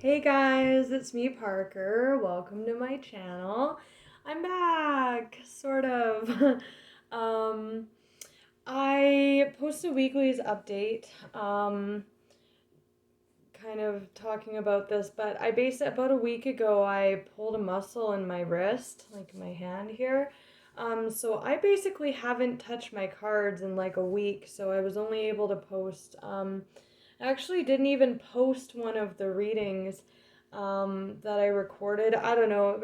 Hey guys, it's me, Parker. Welcome to my channel. I'm back, sort of. um, I post a weekly's update, kind of talking about this, but I based about a week ago, I pulled a muscle in my wrist, like my hand here. So I basically haven't touched my cards in like a week, so I was only able to post, I actually didn't even post one of the readings that I recorded. I don't know.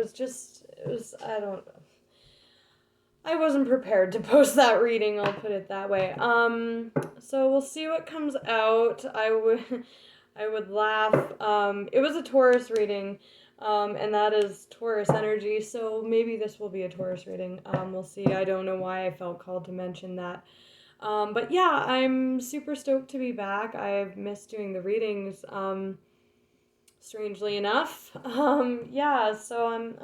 I wasn't prepared to post that reading, I'll put it that way. So we'll see what comes out. I would laugh. It was a Taurus reading, and that is Taurus energy, so maybe this will be a Taurus reading. We'll see. I don't know why I felt called to mention that. But yeah, I'm super stoked to be back. I've missed doing the readings, strangely enough. Yeah, so I'm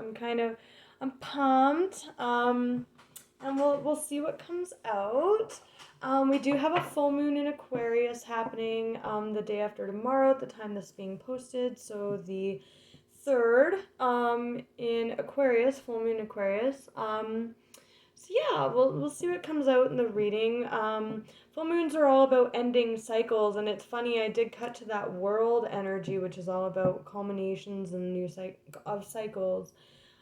pumped. And we'll see what comes out. We do have a full moon in Aquarius happening the day after tomorrow at the time this is being posted. So the 3rd in Aquarius, full moon Aquarius. So yeah, we'll see what comes out in the reading. Full moons are all about ending cycles, and it's funny. I did cut to that world energy, which is all about culminations and new of cycles,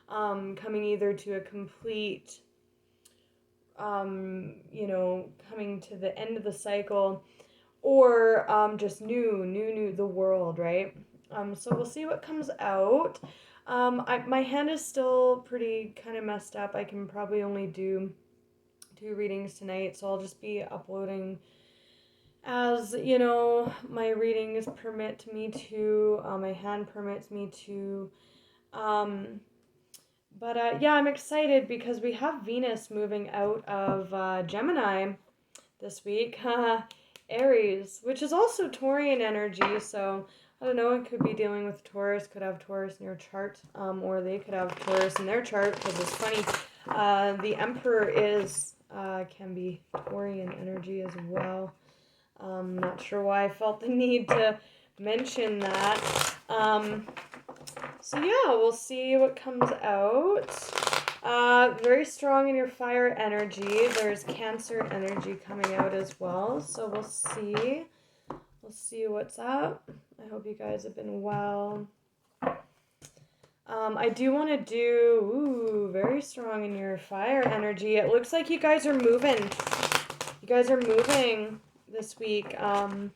coming either to a complete, coming to the end of the cycle, or just new the world, right? So we'll see what comes out. My hand is still pretty kind of messed up. I can probably only do 2 readings tonight, so I'll just be uploading as, my readings permit me to, my hand permits me to. Yeah, I'm excited because we have Venus moving out of Gemini this week. Aries, which is also Taurian energy, so I don't know, it could be dealing with Taurus, could have Taurus in your chart, or they could have Taurus in their chart, because it's funny, the Emperor can be Taurian energy as well. Not sure why I felt the need to mention that. So yeah, we'll see what comes out. Very strong in your fire energy. There's Cancer energy coming out as well. So we'll see. We'll see what's up. I hope you guys have been well. I do want to do, very strong in your fire energy. It looks like you guys are moving. You guys are moving this week in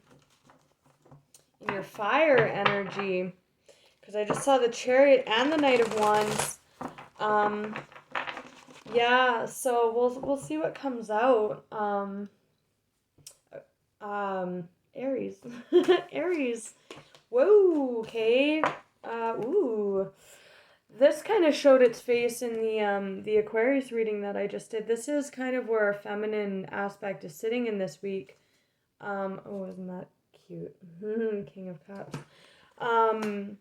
your fire energy. Because I just saw the Chariot and the Knight of Wands. Yeah, so we'll see what comes out. Aries. Aries. Whoa, okay. Ooh. This kind of showed its face in the Aquarius reading that I just did. This is kind of where our feminine aspect is sitting in this week. Oh, isn't that cute? King of Cups. And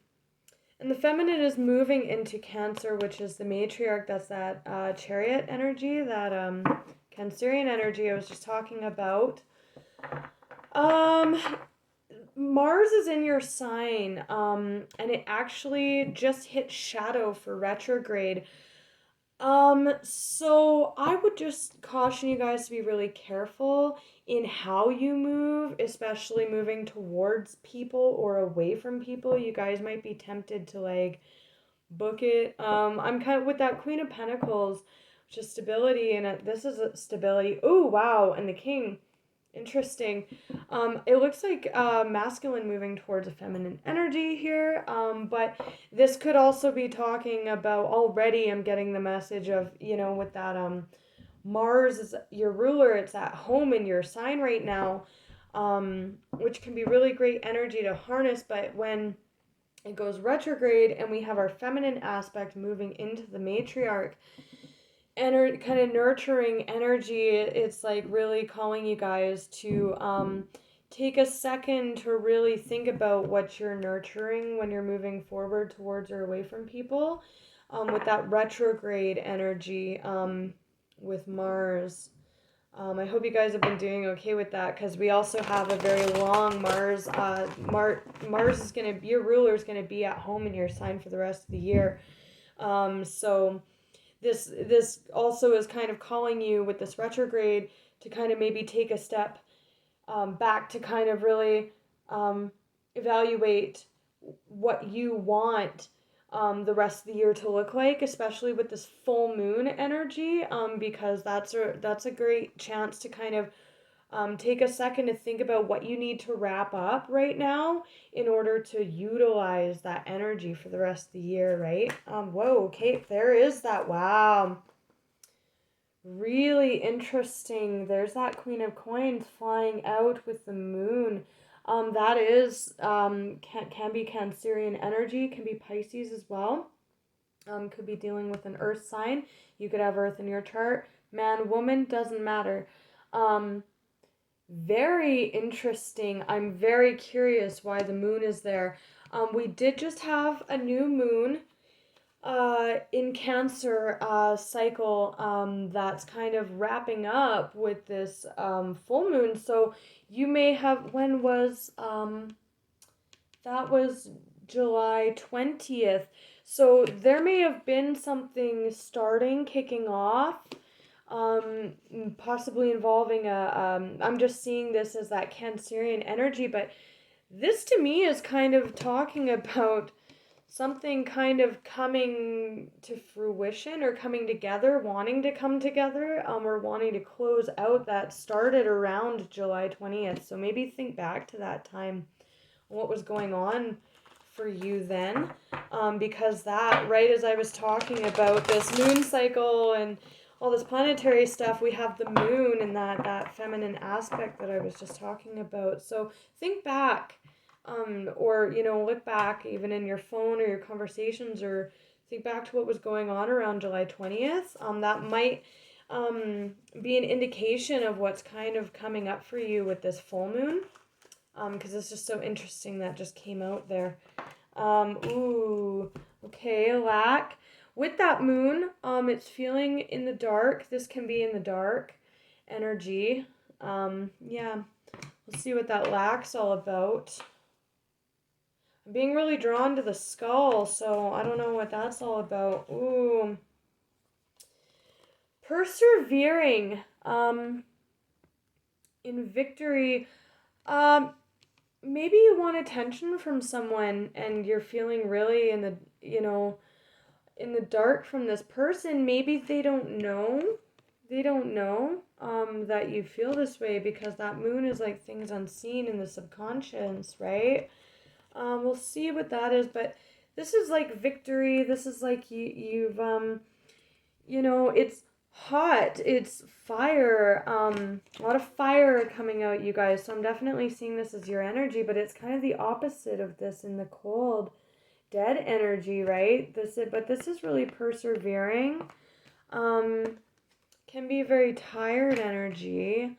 the feminine is moving into Cancer, which is the matriarch. That's that Chariot energy, that Cancerian energy I was just talking about. Mars is in your sign, and it actually just hit shadow for retrograde. So I would just caution you guys to be really careful in how you move, especially moving towards people or away from people. You guys might be tempted to like book it. I'm kind of with that Queen of Pentacles, which is stability, and this is a stability. Oh, wow, and the King. Interesting. It looks like masculine moving towards a feminine energy here, but this could also be talking about, already I'm getting the message of, with that Mars is your ruler, it's at home in your sign right now, which can be really great energy to harness, but when it goes retrograde and we have our feminine aspect moving into the matriarch, kind of nurturing energy, it's like really calling you guys to take a second to really think about what you're nurturing when you're moving forward towards or away from people, with that retrograde energy, with Mars. I hope you guys have been doing okay with that, because we also have a very long Mars. Mars is gonna, your ruler is gonna be at home in your sign for the rest of the year. So this also is kind of calling you with this retrograde to kind of maybe take a step back to kind of really evaluate what you want the rest of the year to look like, especially with this full moon energy, because that's a great chance to kind of take a second to think about what you need to wrap up right now in order to utilize that energy for the rest of the year, right? Whoa, Kate, there is that. Wow. Really interesting. There's that Queen of Coins flying out with the moon. That is can be Cancerian energy, can be Pisces as well. Could be dealing with an earth sign. You could have earth in your chart. Man, woman, doesn't matter. Very interesting. I'm very curious why the moon is there. We did just have a new moon in Cancer cycle that's kind of wrapping up with this full moon. So you may have, when was that was July 20th. So there may have been something kicking off, possibly involving I'm just seeing this as that Cancerian energy, but this to me is kind of talking about something kind of coming to fruition or coming together, wanting to come together, or wanting to close out that started around July 20th. So maybe think back to that time, what was going on for you then, because that, right as I was talking about this moon cycle and all this planetary stuff, we have the moon and that feminine aspect that I was just talking about. So think back, or look back even in your phone or your conversations, or think back to what was going on around July 20th. That might be an indication of what's kind of coming up for you with this full moon, because it's just so interesting that just came out there. Ooh, okay, lack. With that moon, it's feeling in the dark. This can be in the dark energy. Yeah, we'll see what that lack's all about. I'm being really drawn to the skull, so I don't know what that's all about. Ooh. Persevering, in victory. Maybe you want attention from someone and you're feeling really in the dark from this person. Maybe they don't know. That you feel this way, because that moon is like things unseen in the subconscious, right? We'll see what that is, but this is like victory. This is like you've it's hot, it's fire, a lot of fire coming out, you guys. So I'm definitely seeing this as your energy, but it's kind of the opposite of this in the cold, dead energy, right? But this is really persevering. Can be very tired energy.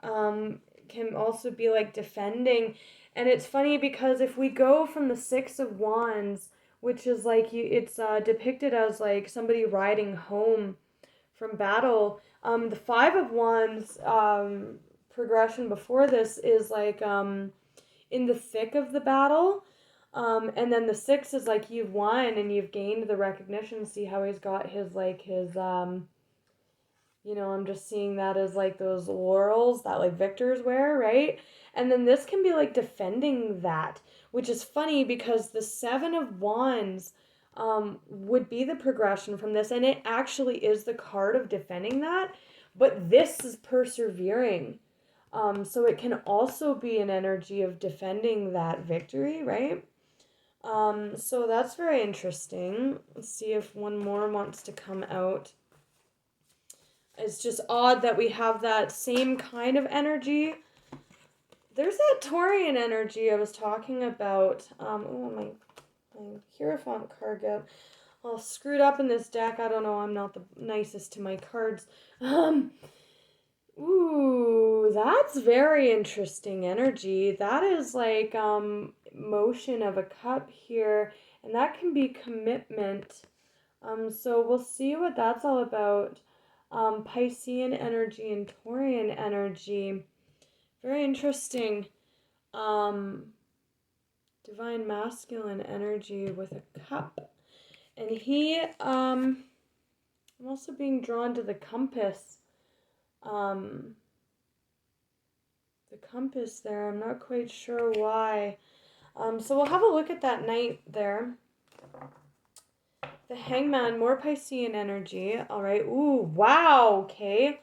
Can also be like defending. And it's funny because if we go from the Six of Wands, which is like it's depicted as like somebody riding home from battle. The Five of Wands progression before this is like in the thick of the battle. And then the Six is like you've won and you've gained the recognition. See how he's got his I'm just seeing that as like those laurels that like victors wear, right? And then this can be like defending that, which is funny because the Seven of Wands would be the progression from this, and it actually is the card of defending that, but this is persevering. So it can also be an energy of defending that victory, right? So that's very interesting. Let's see if one more wants to come out. It's just odd that we have that same kind of energy. There's that Taurian energy I was talking about. My Hierophant card got all screwed up in this deck. I don't know, I'm not the nicest to my cards. Ooh, that's very interesting energy. That is like motion of a cup here, and that can be commitment. So we'll see what that's all about. Piscean energy and Taurian energy. Very interesting. Divine masculine energy with a cup. And I'm also being drawn to the compass. The compass there, I'm not quite sure why. So we'll have a look at that night there. The Hangman, more Piscean energy. All right. Ooh, wow. Okay.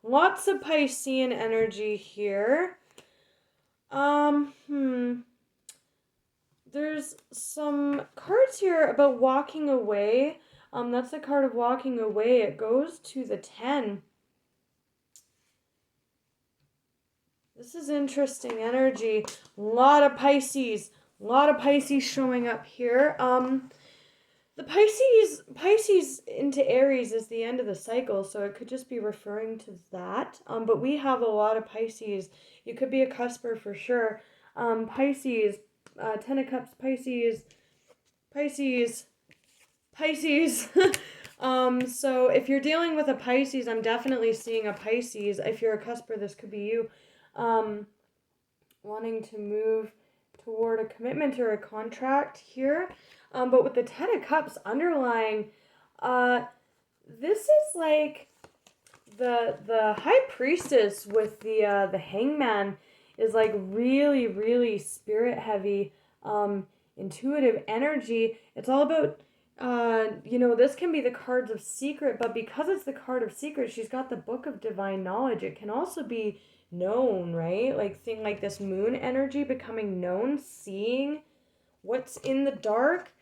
Lots of Piscean energy here. There's some cards here about walking away. That's the card of walking away. It goes to the 10. This is interesting energy. A lot of Pisces showing up here. The Pisces into Aries is the end of the cycle, so it could just be referring to that. But we have a lot of Pisces. You could be a cusper for sure. Pisces, Ten of Cups, Pisces. So if you're dealing with a Pisces, I'm definitely seeing a Pisces. If you're a cusper, this could be you. Wanting to move toward a commitment or a contract here. But with the Ten of Cups underlying, this is like the High Priestess with the Hangman is like really, really spirit heavy, intuitive energy. It's all about, this can be the cards of secret, but because it's the card of secret, she's got the book of divine knowledge. It can also be known, right? Like thing like this moon energy becoming known, seeing what's in the dark.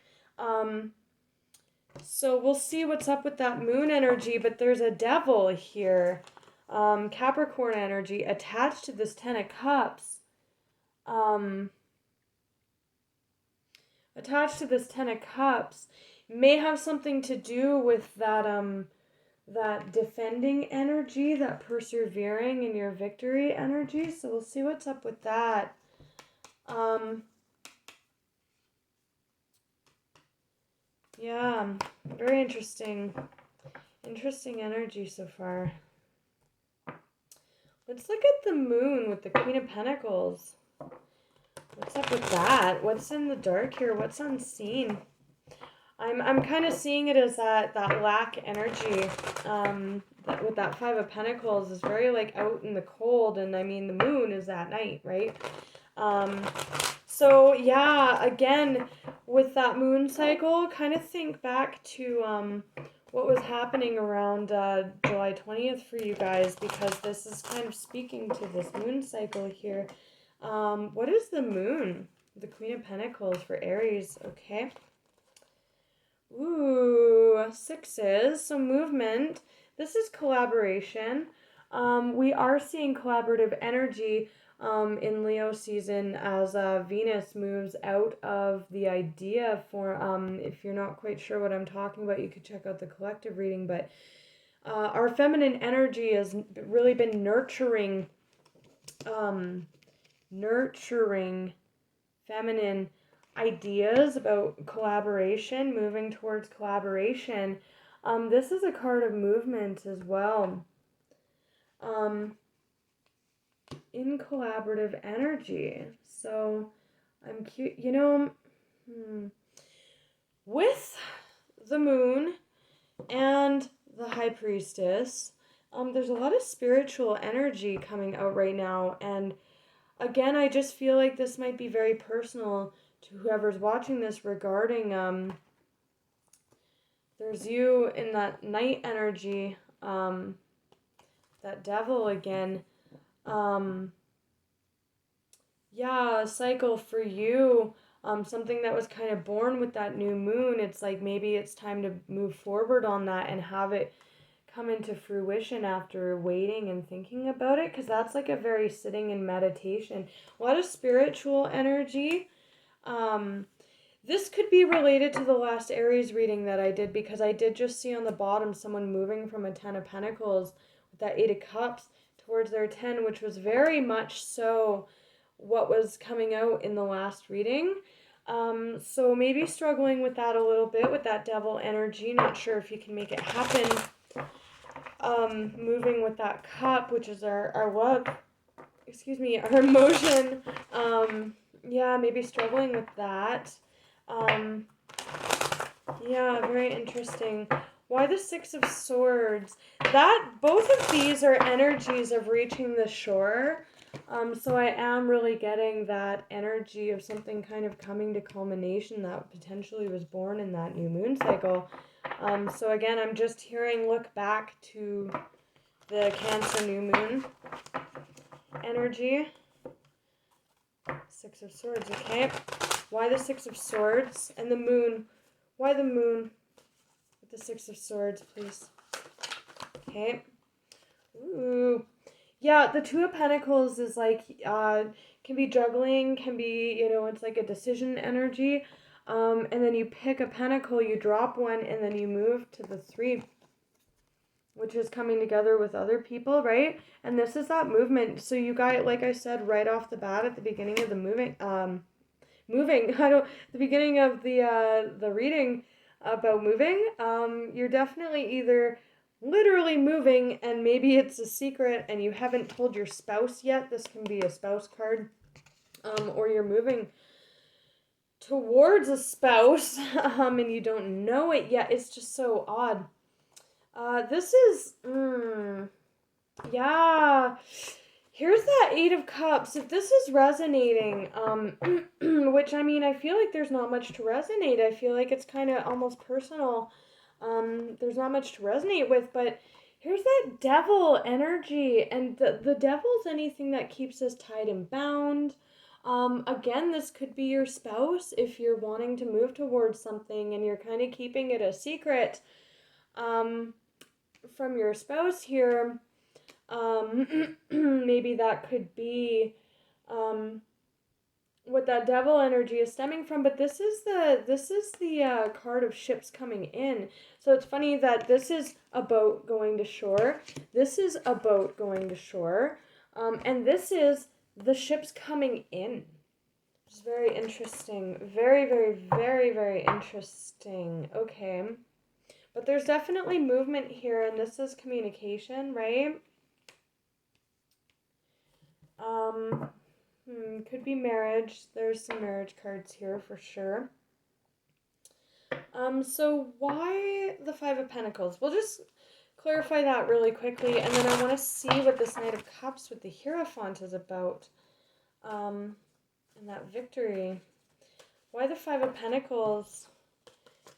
So we'll see what's up with that moon energy, but there's a devil here. Capricorn energy attached to this Ten of Cups. Attached to this Ten of Cups may have something to do with that defending energy, that persevering in your victory energy. So we'll see what's up with that. Yeah, very interesting. Interesting energy so far. Let's look at the moon with the Queen of Pentacles. What's up with that? What's in the dark here? What's unseen? I'm kind of seeing it as that lack energy. That with that Five of Pentacles is very like out in the cold, and I mean the moon is at night, right? So yeah, again, with that moon cycle, kind of think back to what was happening around July 20th for you guys, because this is kind of speaking to this moon cycle here. What is the moon? The Queen of Pentacles for Aries, okay. Ooh, sixes, so movement. This is collaboration. We are seeing collaborative energy in Leo season as Venus moves out of the idea for, if you're not quite sure what I'm talking about, you could check out the collective reading, but our feminine energy has really been nurturing feminine ideas about collaboration, moving towards collaboration. This is a card of movement as well. In collaborative energy. So I'm curious, with the moon and the High Priestess, there's a lot of spiritual energy coming out right now, and again, I just feel like this might be very personal to whoever's watching this regarding, there's you in that night energy, that devil again. Yeah, a cycle for you, something that was kind of born with that new moon. It's like maybe it's time to move forward on that and have it come into fruition after waiting and thinking about it, because that's like a very sitting in meditation. A lot of spiritual energy. This could be related to the last Aries reading that I did, because I did just see on the bottom someone moving from a Ten of Pentacles with that Eight of Cups towards their 10, which was very much so what was coming out in the last reading. So maybe struggling with that a little bit, with that devil energy. Not sure if you can make it happen. moving with that cup, which is our love, our emotion. Yeah, maybe struggling with that. Yeah, very interesting. Why the Six of Swords? Both of these are energies of reaching the shore. So I am really getting that energy of something kind of coming to culmination that potentially was born in that new moon cycle. So again, I'm just hearing look back to the Cancer new moon energy. Six of Swords, okay. Why the Six of Swords? And the moon. Why the moon? With the Six of Swords, please. Okay. Ooh. Yeah, the Two of Pentacles is like, can be juggling, can be, it's like a decision energy. And then you pick a pentacle, you drop one, and then you move to the three, which is coming together with other people, right? And this is that movement. So you got, like I said, right off the bat at the beginning of the the beginning of the reading about moving, you're definitely either literally moving and maybe it's a secret and you haven't told your spouse yet. This can be a spouse card, or you're moving towards a spouse, and you don't know it yet. It's just so odd. This is, yeah. Here's that Eight of Cups. If this is resonating, which I mean, I feel like there's not much to resonate. I feel like it's kind of almost personal. There's not much to resonate with, but here's that devil energy. And the devil's anything that keeps us tied and bound. Again, this could be your spouse if you're wanting to move towards something and you're kind of keeping it a secret from your spouse here. Maybe that could be what that devil energy is stemming from, but this is the card of ships coming in. So it's funny that this is a boat going to shore, this is a boat going to shore, and this is the ships coming in. It's very interesting. Very, very, very, very interesting. Okay. But there's definitely movement here, and this is communication, right? Could be marriage. There's some marriage cards here for sure. So why the Five of Pentacles? We'll just clarify that really quickly, and then I want to see what this Knight of Cups with the Hierophant is about. And that victory. Why the Five of Pentacles?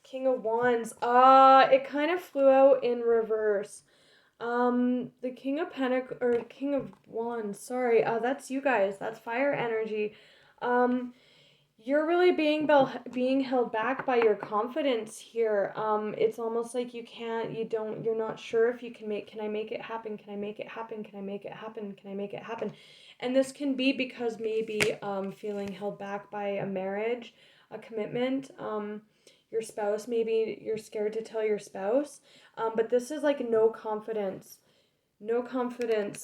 King of Wands. It kind of flew out in reverse. The King of King of Wands, sorry, that's you guys, that's fire energy. You're really being held back by your confidence here. It's almost like you're not sure if you can I make it happen? Can I make it happen? Can I make it happen? Can I make it happen? And this can be because maybe, feeling held back by a marriage, a commitment, your spouse, maybe you're scared to tell your spouse. But this is like no confidence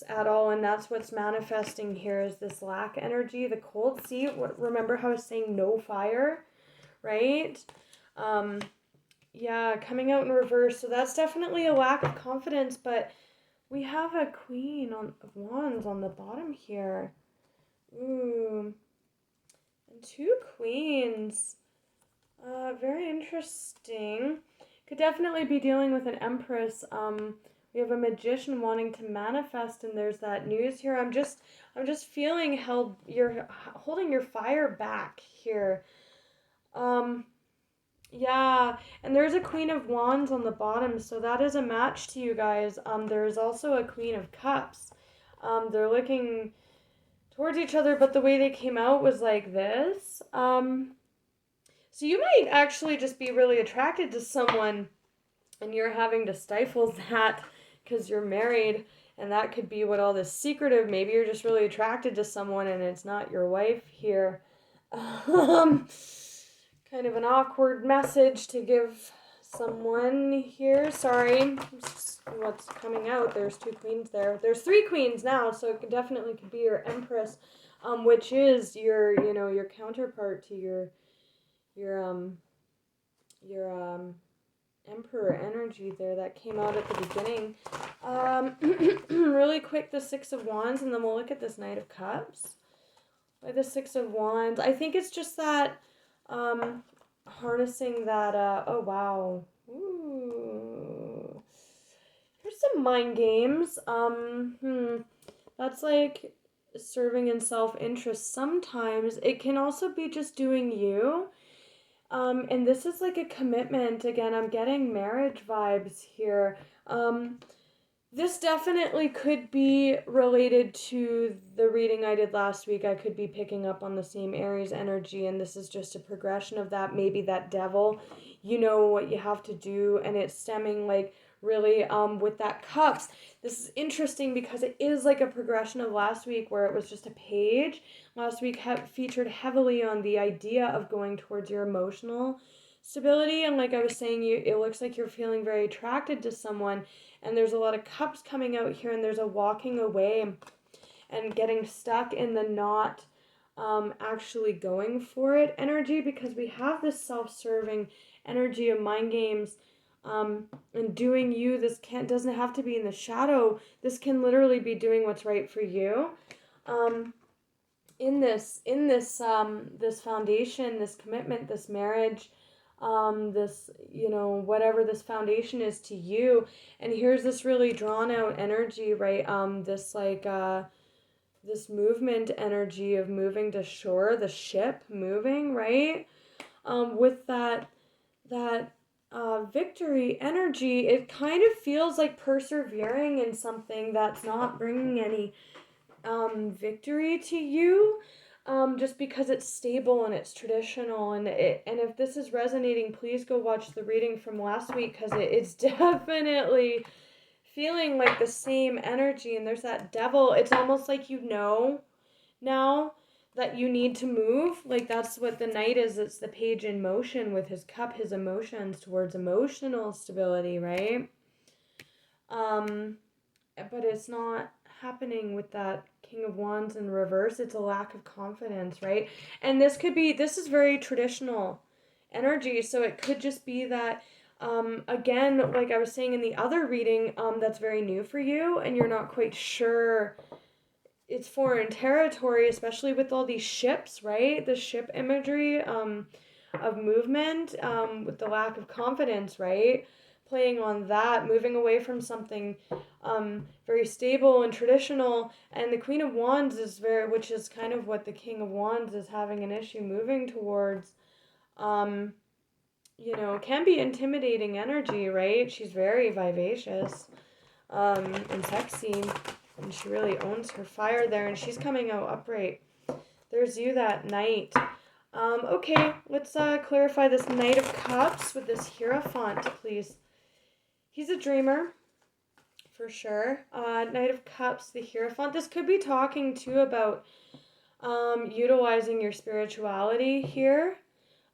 at all, and that's what's manifesting here is this lack energy, the cold. See, remember how I was saying no fire, right? Yeah, coming out in reverse, so that's definitely a lack of confidence, but we have a Queen of Wands on the bottom here. Ooh, and two Queens. Very interesting. Could definitely be dealing with an Empress. We have a Magician wanting to manifest, and there's that news here. I'm just feeling you're holding your fire back here. Yeah, and there's a Queen of Wands on the bottom, so that is a match to you guys. There's also a Queen of Cups. They're looking towards each other, but the way they came out was like this. So you might actually just be really attracted to someone and you're having to stifle that because you're married, and that could be what all this secretive, maybe you're just really attracted to someone and it's not your wife here. Kind of an awkward message to give someone here. Sorry, what's coming out? There's two queens there. There's three queens now, so it could be your Empress, which is your counterpart to your Emperor energy there that came out at the beginning. Really quick, the Six of Wands, and then we'll look at this Knight of Cups. By the Six of Wands, I think it's just that harnessing that, oh wow. Ooh. Here's some mind games. That's like serving in self-interest. Sometimes it can also be just doing you. And this is like a commitment. Again, I'm getting marriage vibes here. This definitely could be related to the reading I did last week. I could be picking up on the same Aries energy, and this is just a progression of that. Maybe that devil, you know what you have to do, and it's stemming like really with that cups. This is interesting because it is like a progression of last week where it was just a page. Last week featured heavily on the idea of going towards your emotional stability, and like I was saying, it looks like you're feeling very attracted to someone, and there's a lot of cups coming out here, and there's a walking away and getting stuck in the not actually going for it energy, because we have this self-serving energy of mind games and doing you. This doesn't have to be in the shadow. This can literally be doing what's right for you. In this this foundation, this commitment, this marriage, this, you know, whatever this foundation is to you. And here's this really drawn out energy, right? This like this movement energy of moving to shore, the ship moving, right? With that victory energy, it kind of feels like persevering in something that's not bringing any victory to you, just because it's stable and it's traditional, and if this is resonating, please go watch the reading from last week, because it's definitely feeling like the same energy. And there's that devil. It's almost like you know now that you need to move. Like that's what the knight is. It's the page in motion with his cup, his emotions towards emotional stability, right? But it's not happening with that King of Wands in reverse. It's a lack of confidence, right? And this is very traditional energy, so it could just be that again, like I was saying in the other reading, that's very new for you, and you're not quite sure. It's foreign territory, especially with all these ships, right? The ship imagery of movement, with the lack of confidence, right? Playing on that, moving away from something very stable and traditional. And the Queen of Wands is which is kind of what the King of Wands is having an issue moving towards. You know, can be intimidating energy, right? She's very vivacious and sexy, and she really owns her fire there, and she's coming out upright. There's you, that knight. Okay, let's clarify this Knight of Cups with this Hierophant, please. He's a dreamer, for sure. Knight of Cups, the Hierophant. This could be talking, too, about utilizing your spirituality here.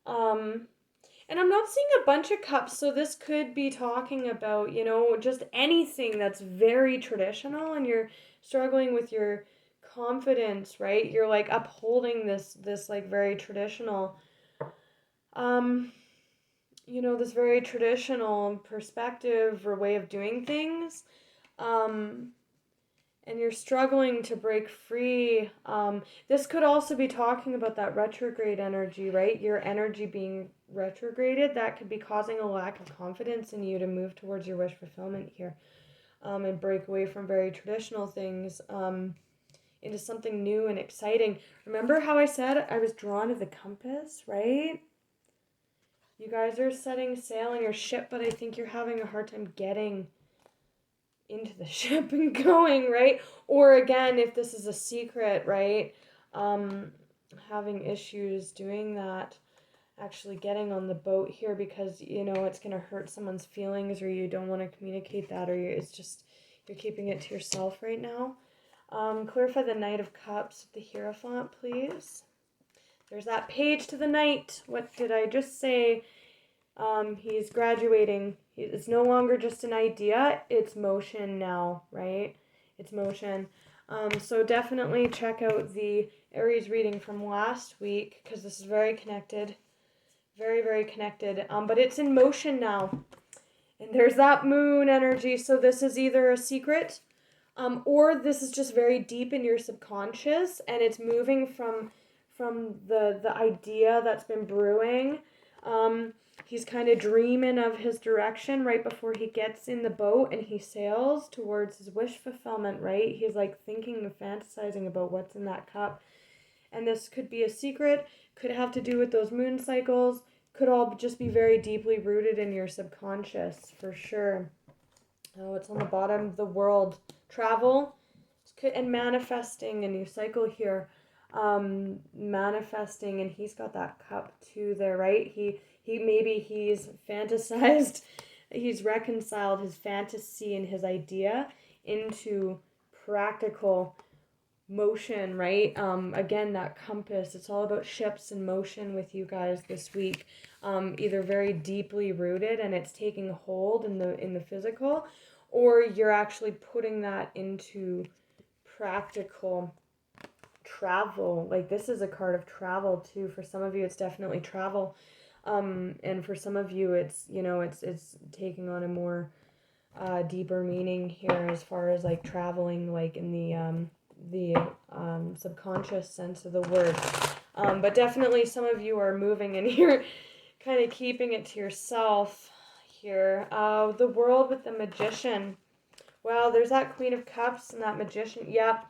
And I'm not seeing a bunch of cups, so this could be talking about, you know, just anything that's very traditional, and you're struggling with your confidence, right? You're like upholding this like very traditional, you know, this very traditional perspective or way of doing things. And you're struggling to break free. This could also be talking about that retrograde energy, right? Your energy being retrograded, that could be causing a lack of confidence in you to move towards your wish fulfillment here, and break away from very traditional things into something new and exciting. Remember how I said I was drawn to the compass, right? You guys are setting sail on your ship, but I think you're having a hard time getting into the ship and going, right? Or again, if this is a secret, right? Having issues doing that, actually getting on the boat here, because, you know, it's going to hurt someone's feelings, or you don't want to communicate that, or it's just, you're keeping it to yourself right now. Clarify the Knight of Cups with the Hierophant, please. There's that page to the knight. What did I just say? He's graduating. It's no longer just an idea. It's motion now, right? It's motion. So definitely check out the Aries reading from last week, because this is very connected. Very, very connected. But it's in motion now. And there's that moon energy. So this is either a secret, or this is just very deep in your subconscious, and it's moving from the idea that's been brewing. He's kind of dreaming of his direction right before he gets in the boat and he sails towards his wish fulfillment, right? He's like thinking and fantasizing about what's in that cup. And this could be a secret, could have to do with those moon cycles, could all just be very deeply rooted in your subconscious for sure. Oh, it's on the bottom of the world. Travel and manifesting a new cycle here. Manifesting, and he's got that cup too there, right? He maybe he's fantasized, he's reconciled his fantasy and his idea into practical motion, right? Again, that compass, it's all about ships and motion with you guys this week. Either very deeply rooted and it's taking hold in the physical, or you're actually putting that into practical travel. Like this is a card of travel too. For some of you it's definitely travel. And for some of you it's, you know, it's taking on a more deeper meaning here as far as like traveling, like in the subconscious sense of the word. But definitely some of you are moving and you're kind of keeping it to yourself here. The world with the magician. Wow, there's that Queen of Cups and that magician. Yep.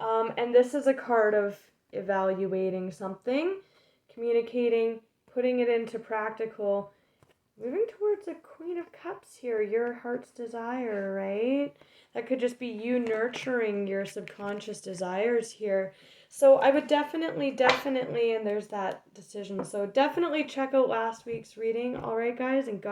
And this is a card of evaluating something, communicating, putting it into practical, moving towards a Queen of Cups here, your heart's desire, right? That could just be you nurturing your subconscious desires here. So I would definitely, and there's that decision. So definitely check out last week's reading. All right, guys, and God